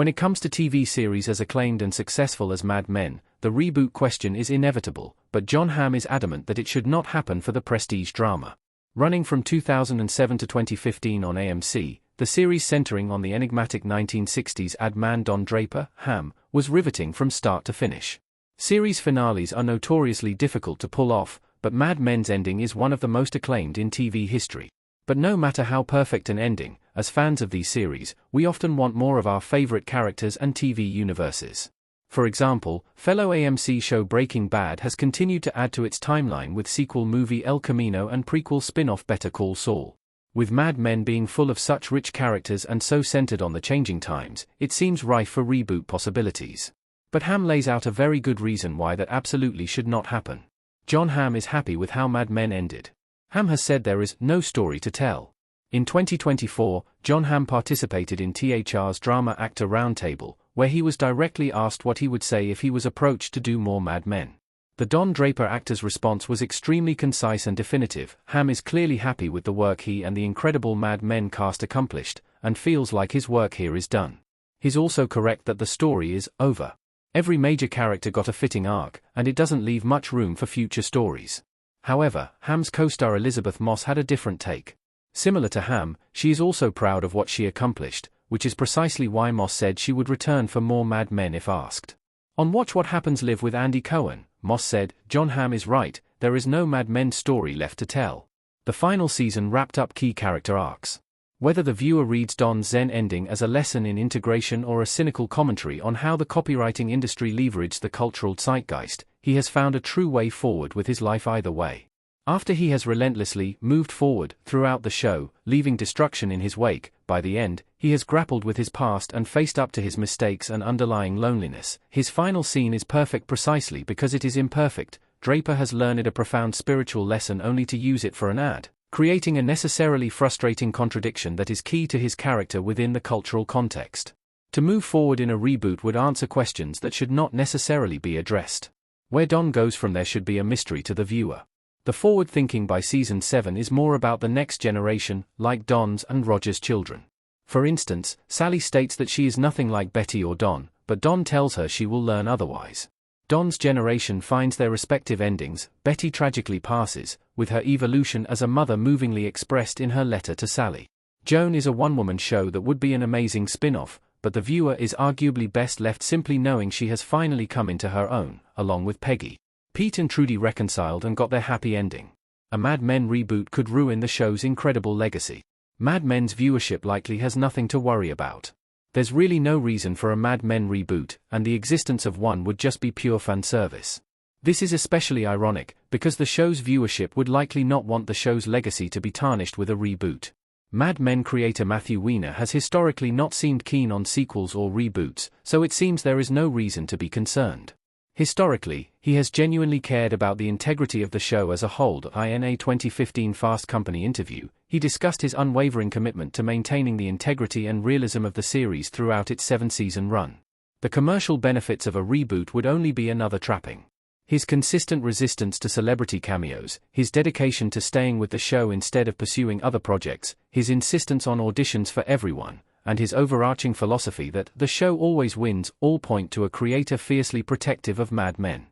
When it comes to TV series as acclaimed and successful as Mad Men, the reboot question is inevitable, but Jon Hamm is adamant that it should not happen for the prestige drama. Running from 2007 to 2015 on AMC, the series centering on the enigmatic 1960s ad man Don Draper, Hamm, was riveting from start to finish. Series finales are notoriously difficult to pull off, but Mad Men's ending is one of the most acclaimed in TV history. But no matter how perfect an ending, as fans of these series, we often want more of our favorite characters and TV universes. For example, fellow AMC show Breaking Bad has continued to add to its timeline with sequel movie El Camino and prequel spin-off Better Call Saul. With Mad Men being full of such rich characters and so centered on the changing times, it seems rife for reboot possibilities. But Hamm lays out a very good reason why that absolutely should not happen. Jon Hamm is happy with how Mad Men ended. Hamm has said there is no story to tell. In 2024, Jon Hamm participated in THR's Drama Actor Roundtable, where he was directly asked what he would say if he was approached to do more Mad Men. The Don Draper actor's response was extremely concise and definitive. Hamm is clearly happy with the work he and the incredible Mad Men cast accomplished, and feels like his work here is done. He's also correct that the story is over. Every major character got a fitting arc, and it doesn't leave much room for future stories. However, Hamm's co-star Elizabeth Moss had a different take. Similar to Hamm, she is also proud of what she accomplished, which is precisely why Moss said she would return for more Mad Men if asked. On Watch What Happens Live with Andy Cohen, Moss said, "Jon Hamm is right, there is no Mad Men story left to tell. The final season wrapped up key character arcs. Whether the viewer reads Don's Zen ending as a lesson in integration or a cynical commentary on how the copywriting industry leveraged the cultural zeitgeist, he has found a true way forward with his life either way. After he has relentlessly moved forward throughout the show, leaving destruction in his wake, by the end, he has grappled with his past and faced up to his mistakes and underlying loneliness. His final scene is perfect precisely because it is imperfect. Draper has learned a profound spiritual lesson only to use it for an ad, creating a necessarily frustrating contradiction that is key to his character within the cultural context. To move forward in a reboot would answer questions that should not necessarily be addressed. Where Don goes from there should be a mystery to the viewer. The forward thinking by season 7 is more about the next generation, like Don's and Roger's children. For instance, Sally states that she is nothing like Betty or Don, but Don tells her she will learn otherwise. Don's generation finds their respective endings. Betty tragically passes, with her evolution as a mother movingly expressed in her letter to Sally. Joan is a one-woman show that would be an amazing spin-off, but the viewer is arguably best left simply knowing she has finally come into her own, along with Peggy. Pete and Trudy reconciled and got their happy ending. A Mad Men reboot could ruin the show's incredible legacy. Mad Men's viewership likely has nothing to worry about. There's really no reason for a Mad Men reboot, and the existence of one would just be pure fanservice. This is especially ironic, because the show's viewership would likely not want the show's legacy to be tarnished with a reboot. Mad Men creator Matthew Weiner has historically not seemed keen on sequels or reboots, so it seems there is no reason to be concerned. Historically, he has genuinely cared about the integrity of the show as a whole. In a 2015 Fast Company interview, he discussed his unwavering commitment to maintaining the integrity and realism of the series throughout its 7-season run. The commercial benefits of a reboot would only be another trapping. His consistent resistance to celebrity cameos, his dedication to staying with the show instead of pursuing other projects, his insistence on auditions for everyone, and his overarching philosophy that the show always wins all point to a creator fiercely protective of Mad Men.